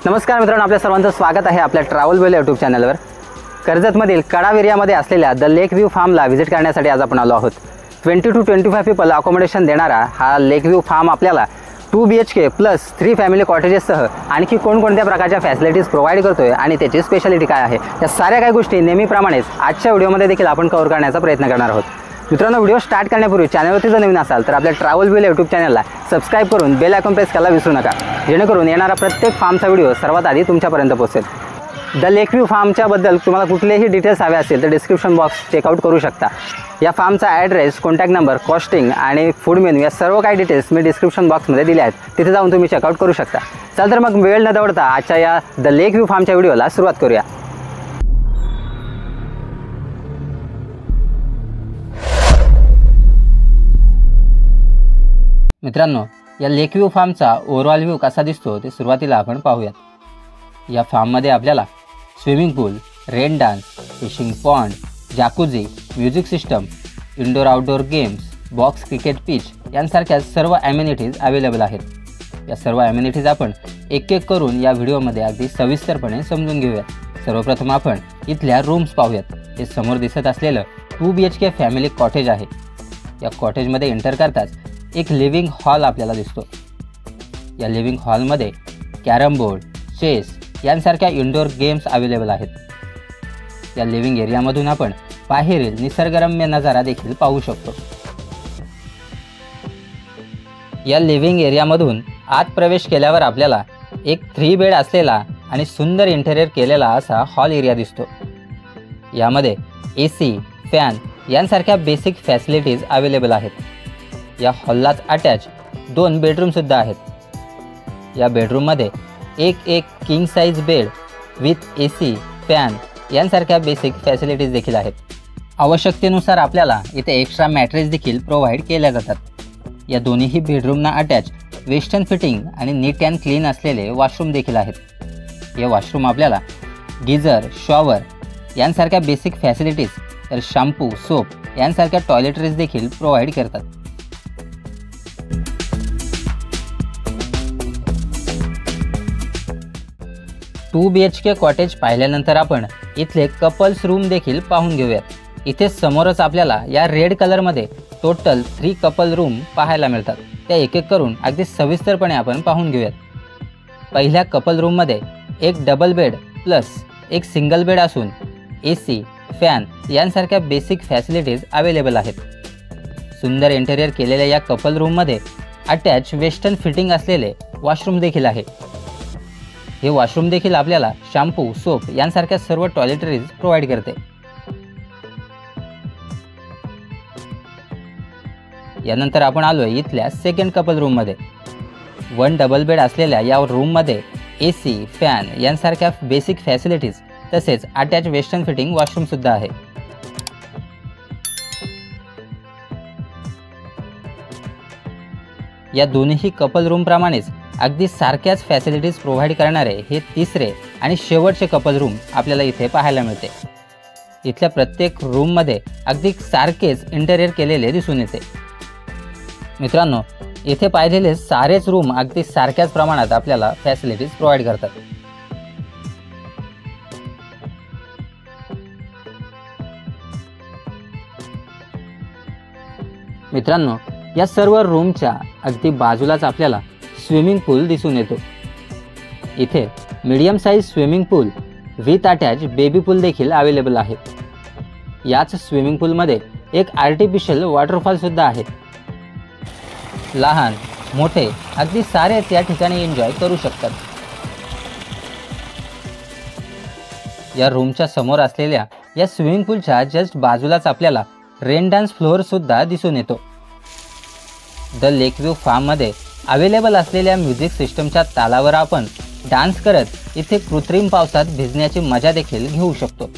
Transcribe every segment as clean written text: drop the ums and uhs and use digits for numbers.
नमस्कार मित्रांनो, आपल्या सर्वांचं स्वागत आहे आपल्या ट्रॅव्हल वेल यूट्यूब चॅनलवर। कर्जतमधील कडाव एरियामध्ये असलेल्या द लेक व्ह्यू फार्मला व्हिजिट करण्यासाठी आज आपण आलो आहोत। 20 to 25 पीपल अकोमोडेशन देणारा हा लेक व्ह्यू फार्म आपल्याला 2 BHK प्लस 3 फॅमिली कॉटेजेससह आणखी कोणकोणत्या प्रकारच्या फॅसिलिटीज प्रोव्हाइड करतोय आणि त्याची स्पेशालिटी काय आहे, या साऱ्या काही गोष्टी नेहमीप्रमाणेच आजच्या व्हिडिओमध्ये देखील आपण कव्हर करण्याचा प्रयत्न करणार आहोत। मित्रांनो, व्हिडिओ स्टार्ट करण्यापूर्वी चॅनलवरती जर नवीन असाल तर आपल्या ट्रॅव्हल वेल यूट्यूब चॅनलला सबस्क्राइब करून बेल आयकॉन प्रेस करायला विसरू नका, जेणेकरून येणारा प्रत्येक फार्मचा व्हिडिओ सर्वात आधी तुमच्यापर्यंत पोहोचेल। द लेक व्ह्यू फार्मच्या बद्दल तुम्हाला कुठलेही डिटेल्स हवे असेल तर डिस्क्रिप्शन बॉक्स चेकआउट करू शकता। या फार्मचा ॲड्रेस, कॉन्टॅक्ट नंबर, कॉस्टिंग आणि फूड मेनू या सर्व काही डिटेल्स मी डिस्क्रिप्शन बॉक्समध्ये दिले आहेत, तिथे जाऊन तुम्ही चेकआउट करू शकता। चल तर मग वेळ न दवडता आजच्या या द लेक व्ह्यू फार्मच्या व्हिडिओला सुरुवात करूया। मित्रांनो, या लेक व्ह्यू फार्मचा ओव्हरऑल व्ह्यू कसा दिसतो ते सुरुवातीला आपण पाहूयात। या फार्ममध्ये आपल्याला swimming pool, rain dance, fishing pond, jacuzzi, music system, indoor outdoor games, box cricket pitch यांसारख्या सर्व ॲम्युनिटीज अवेलेबल आहेत। या सर्व ॲम्युनिटीज आपण एक एक करून या व्हिडिओमध्ये अगदी सविस्तरपणे समजून घेऊयात। सर्वप्रथम आपण इथल्या रूम्स पाहूयात। हे समोर दिसत असलेलं 2 BHK फॅमिली कॉटेज आहे। या कॉटेजमध्ये एंटर करताच एक लिव्हिंग हॉल आपल्याला दिसतो। या लिव्हिंग हॉलमध्ये कॅरम बोर्ड, चेस यांसारख्या इंडोर गेम्स अवेलेबल आहेत। या लिव्हिंग एरियामधून आपण बाहेरील निसर्गरम्य नजारा देखील पाहू शकतो। या लिव्हिंग एरियामधून आत प्रवेश केल्यावर आपल्याला एक 3 बेड असलेला आणि सुंदर इंटेरियर केलेला असा हॉल एरिया दिसतो। यामध्ये AC, फॅन यांसारख्या बेसिक फॅसिलिटीज अवेलेबल आहेत। या हॉललाच अटॅच 2 बेडरूमसुद्धा आहेत। या बेडरूममध्ये एक king size bed with AC, fan यांसारख्या बेसिक फॅसिलिटीज देखील आहेत। आवश्यकतेनुसार आपल्याला इथे एक्स्ट्रा मॅट्रेस देखील प्रोव्हाइड केल्या जातात। या दोन्हीही बेडरूमना अटॅच वेस्टर्न फिटिंग आणि नीट अँड क्लीन असलेले वॉशरूम देखील आहेत। या वॉशरूम आपल्याला गिझर, शॉवर यांसारख्या बेसिक फॅसिलिटीज तर शॅम्पू, सोप यांसारख्या टॉयलेटरीज देखील प्रोव्हाइड करतात। 2 BHK कॉटेज पाहिल्यानंतर आपण इथले कपल्स रूम देखील पाहून घेऊयात। इथे समोरच आपल्याला या रेड कलरमध्ये टोटल 3 कपल रूम पाहायला मिळतात। त्या एक एक करून अगदी सविस्तरपणे आपण पाहून घेऊयात। पहिल्या कपल रूममध्ये एक डबल बेड प्लस एक सिंगल बेड असून AC, फॅन यांसारख्या बेसिक फॅसिलिटीज अवेलेबल आहेत। सुंदर इंटेरियर केलेल्या या कपल रूममध्ये अटॅच वेस्टर्न फिटिंग असलेले वॉशरूम देखील आहे। हे वॉशरूम देखील आपल्याला शॅम्पू, सोप यांसारख्या सर्व टॉयलेटरीज प्रोव्हाइड करते। यानंतर आपण आलोय इथल्या सेकंड कपल रूममध्ये। 1 डबल बेड असलेल्या या रूममध्ये AC, फॅन यांसारख्या बेसिक फॅसिलिटीज तसेच अटॅच वेस्टर्न फिटिंग वॉशरूम सुद्धा आहे। या दोन्ही कपल रूम प्रमाणेच अगदी सारख्याच फॅसिलिटीज प्रोव्हाइड करणारे हे तिसरे आणि शेवटचे कपल रूम आपल्याला इथे पाहायला मिळते। इथल्या प्रत्येक रूममध्ये अगदी सारखेच इंटेरियर केलेले दिसून येते। मित्रांनो, इथे पाहिलेले सारेच रूम अगदी सारख्याच प्रमाणात आपल्याला फॅसिलिटीज प्रोव्हाइड करतात। मित्रांनो, या सर्व रूमच्या अगदी बाजूलाच आपल्याला स्विमिंग पूल दिसून येतो। इथे medium size swimming pool with attach baby pool देखील अवेलेबल आहे। याच स्विमिंग पूलमध्ये एक आर्टिफिशियल वॉटरफॉल सुद्धा आहे। लहान मोठे अगदी सारेच या ठिकाणी एन्जॉय करू शकतात। या रूमच्या समोर असलेल्या या स्विमिंग पूलच्या जस्ट बाजूलाच आपल्याला रेन डान्स फ्लोअर सुद्धा दिसून येतो। द लेक व्ह्यू फार्ममध्ये अवेलेबल असलेल्या म्युझिक सिस्टमच्या तालावर आपण डान्स करत इथे कृत्रिम पावसात भिजण्याची मजा देखील घेऊ शकतो।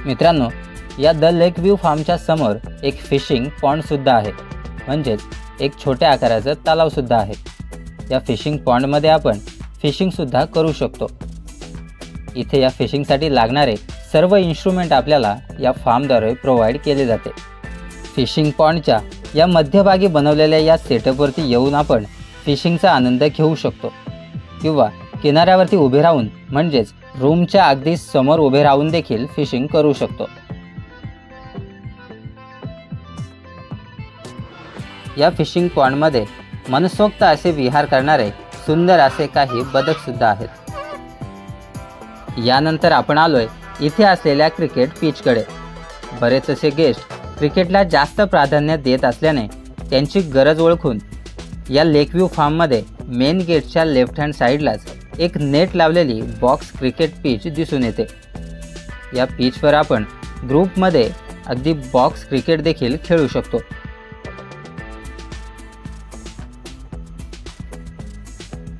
मित्रांनो, या द लेक व्ह्यू फार्मच्या समोर एक फिशिंग पॉन्ड सुद्धा आहे, म्हणजेच एक छोट्या आकाराचा तलाव सुद्धा आहे। या फिशिंग पॉन्डमध्ये आपण फिशिंग सुद्धा करू शकतो। इथे या फिशिंगसाठी लागणारे सर्व इन्स्ट्रुमेंट आपल्याला या फार्मद्वारे प्रोव्हाइड केले जाते। फिशिंग पॉइंटच्या या मध्यभागी बनवलेल्या या सेटअपवरती येऊन आपण फिशिंगचा आनंद घेऊ शकतो किंवा किनाऱ्यावरती उभे राहून म्हणजेच रूमच्या अगदी समोर उभे राहून देखील फिशिंग करू शकतो। या फिशिंग पॉइंटमध्ये मनसोक्त असे विहार करणारे सुंदर असे काही बदक सुद्धा आहेत। यानंतर आपण आलोय इथे असलेल्या क्रिकेट पिचकडे। बरेच असे गेस्ट क्रिकेटला जास्त प्राधान्य देत असल्याने त्यांची गरज ओळखून या लेक व्ह्यू फार्ममध्ये मेन गेटच्या लेफ्ट हँड साईडलाच एक नेट लावलेली बॉक्स क्रिकेट पिच दिसून येते। या पिचवर आपण ग्रुपमध्ये अगदी बॉक्स क्रिकेट देखील खेळू शकतो।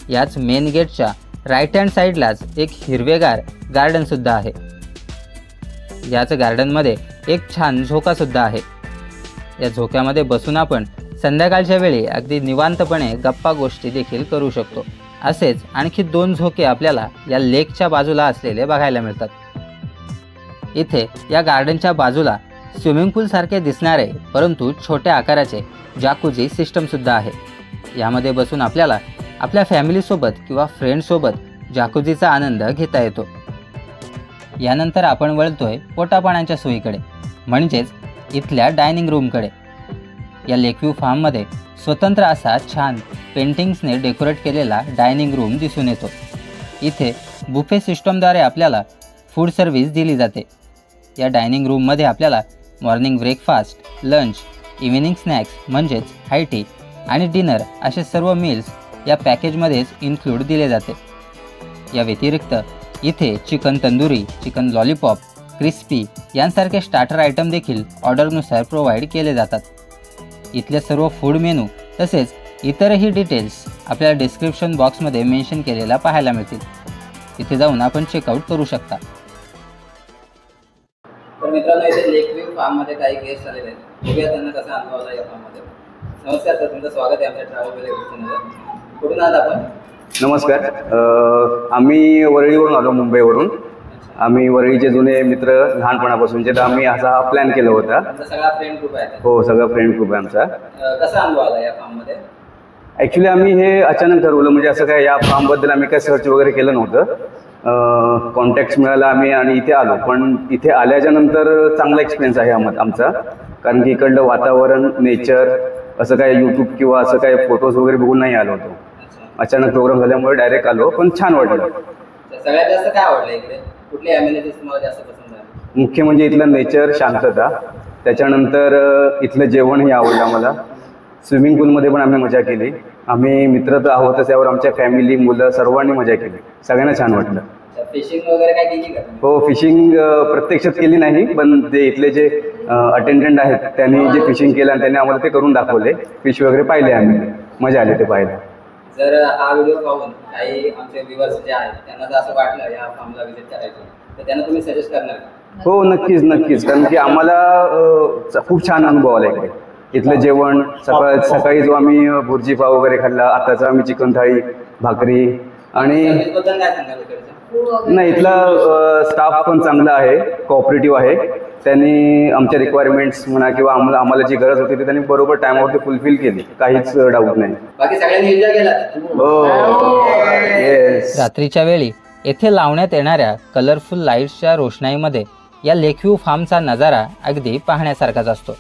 याच मेन गेटच्या राईट हँड साईडलाच एक हिरवेगार गार्डन सुद्धा आहे। याच गार्डनमध्ये एक छान झोका सुद्धा आहे। या झोक्यामध्ये बसून आपण संध्याकाळच्या वेळी अगदी निवांतपणे गप्पा गोष्टी देखील करू शकतो। असेच आणखी 2 झोके आपल्याला या लेकच्या बाजूला असलेले बघायला मिळतात। इथे या गार्डनच्या बाजूला स्विमिंग पूल सारखे दिसणारे परंतु छोट्या आकाराचे जाकुझी सिस्टम सुद्धा आहे। यामध्ये बसून आपल्याला आपल्या फॅमिलीसोबत किंवा फ्रेंड्ससोबत जाकुझीचा आनंद घेता येतो। यानंतर आपण वळतोय पोटापाण्याच्या सोयीकडे म्हणजेच इथल्या डायनिंग रूमकडे। या लेकव्ह्यू फार्ममध्ये स्वतंत्र असा छान पेंटिंग्सने डेकोरेट केलेला डायनिंग रूम दिसून येतो। इथे बुफे सिस्टमद्वारे आपल्याला फूड सर्व्हिस दिली जाते। या डायनिंग रूममध्ये आपल्याला morning breakfast, lunch, evening snacks म्हणजेच हाय टी आणि डिनर असे सर्व मील्स या पॅकेजमध्येच इन्क्लूड दिले जाते। या व्यतिरिक्त इथे chicken tandoori, chicken lollipop, crispy यांसारखे स्टार्टर आयटम देखील ऑर्डरनुसार प्रोव्हाइड केले जातात। इथले सर्व फूड मेनू तसेच इतरही डिटेल्स आपल्याला डिस्क्रिप्शन बॉक्समध्ये मेन्शन केलेला पाहायला मिळतील। इथे जाऊन आपण चेकआउट करू शकता। तर मित्रांनो, इथे लेक व्ह्यू फार्ममध्ये काही गेस्ट आलेले आहेत। बघूया त्यांना कसा अनुभव आला या फार्ममध्ये। नमस्कार सर, तुमचं स्वागत आहे आमच्या ट्रॅव्हल वेल यूट्यूब चॅनलवर। कुठून आहात आपण? नमस्कार, आम्ही वरळीवरून आलो, मुंबईवरून। आम्ही वरळीचे जुने मित्र लहानपणापासूनचे, तर आम्ही असा प्लॅन केला होता। सगळा फ्रेंड ग्रुप आहे? हो, सगळा फ्रेंड ग्रुप आहे आमचा। कसा अनुभव आला या फार्ममध्ये? ॲक्च्युली आम्ही हे अचानक ठरवलं, म्हणजे असं काय या फार्मबद्दल आम्ही काय सर्च वगैरे केलं नव्हतं। कॉन्टॅक्ट्स मिळाला आम्ही आणि इथे आलो। पण इथे आल्याच्या नंतर चांगला एक्सपिरियन्स आहे आमचा, कारण की इकडलं वातावरण, नेचर असं काय यूट्यूब किंवा असं काय फोटोज वगैरे बघून नाही आलो होतो। अचानक प्रोग्राम झाल्यामुळे डायरेक्ट आलो, पण छान वाटलं। सगळ्यात जास्त काय आवडलं इकडे? कुठली अमेनिटीज तुम्हाला जास्त पसंत आली? मुख्य म्हणजे इथलं नेचर, शांतता, त्याच्यानंतर इथलं जेवणही आवडलं आम्हाला। स्विमिंग पूलमध्ये पण आम्ही मजा केली। आम्ही मित्र तर आहोतच, त्यावर आमच्या फॅमिली, मुलं सर्वांनी मजा केली। सगळ्यांना छान वाटलं। फिशिंग वगैरे काय केली का? हो, फिशिंग प्रत्यक्षात केली नाही, पण ते इथले जे अटेंडंट आहेत त्यांनी जे फिशिंग केलं आणि त्यांनी आम्हाला ते करून दाखवले। फिश वगैरे पाहिले आम्ही, मजा आली ते पाहायला। जर हा व्हिडिओ पाहून काही आमचे व्ह्युअर्स जे आहेत त्यांना जर असं वाटलं या फार्मला व्हिजिट करायचं, तर त्यांना तुम्ही सजेस्ट करणार का? हो, नक्कीच, कारण की आम्हाला खूप छान अनुभव आला इकडे। इथलं जेवण, सकाळी जो आम्ही भुर्जी पाव वगैरे खाल्ला, आताचा आम्ही चिकन थाळी, भाकरी आणि काय सांगाल इकडचं? नाही, इथला स्टाफ पण चांगला आहे, कोऑपरेटिव्ह आहे। त्यांनी आमच्या रिक्वायरमेंट्स म्हणा किंवा आम्हाला जी गरज होती ती त्यांनी बरोबर टायमावरती फुलफिल केली, काहीच डाऊट नाही। बाकी सगळ्यांनी एन्जॉय केला? हो, येस। रात्रीच्या वेळी येथे लावण्यात येणाऱ्या कलरफुल लाईट्सच्या रोषणाईमध्ये या लेकव्ह्यू फार्मचा नजारा अगदी पाहण्यासारखाच असतो।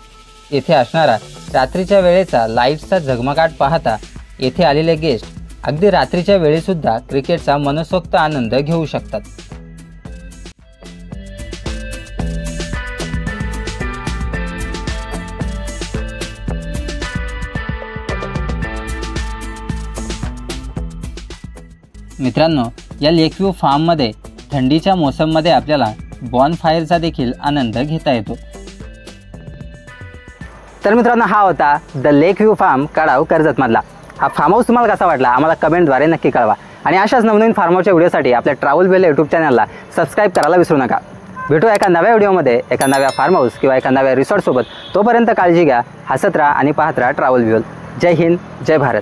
येथे असणारा रात्रीच्या वेळेचा लाईट्सचा झगमगाट पाहता येथे आलेले गेस्ट अगदी रात्रीच्या वेळीसुद्धा क्रिकेटचा मनसोक्त आनंद घेऊ शकतात। मित्रांनो, या लेकव्ह्यू फार्ममध्ये थंडीच्या मोसममध्ये आपल्याला बॉनफायरचा देखील आनंद घेता येतो। तर मित्रांनो, हा होता the lake view form, Kadav, कर्जतमधला। हा फार्म हाऊस तुम्हाला कसा वाटला आम्हाला कमेंटद्वारे नक्की कळवा आणि अशाच नवनवीन फार्म हाऊसच्या व्हिडिओसाठी आपल्या ट्रॅव्हल वेल यूट्यूब चॅनलला सबस्क्राईब करायला विसरू नका। भेटू एका नव्या व्हिडिओमध्ये, एका नव्या फार्म हाऊस किंवा एका नव्या रिसॉर्टसोबत। तोपर्यंत काळजी घ्या, हसत राहा आणि पाहत राहा ट्रॅव्हल वेल। जय हिंद, जय भारत।